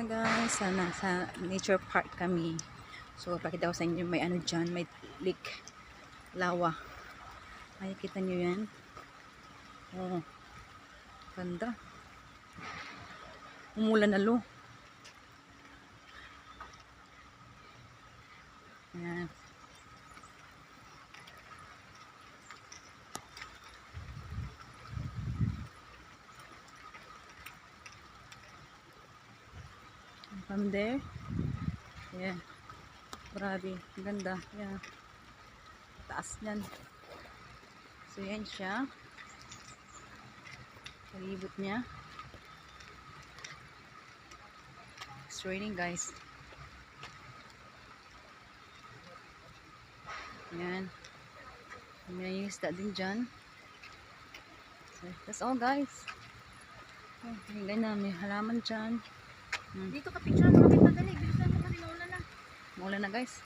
Hi guys, sa nature park kami. So, pakita ko sa inyo, may ano dyan, may lake, lawa. Makikita nyo yan. Oh, ganda. Umulan na lo. Ayan. From there. Yeah. Grabe, ganda. Yeah. Taas niyan. So, yan siya. Palibot niya. It's raining guys. Yan. May isda din dyan. So, that's all guys. Oh, ganyan na, may halaman dyan. Dito ka picture mo kita dali. Bilisan mo kasi maula na. Maulan na guys.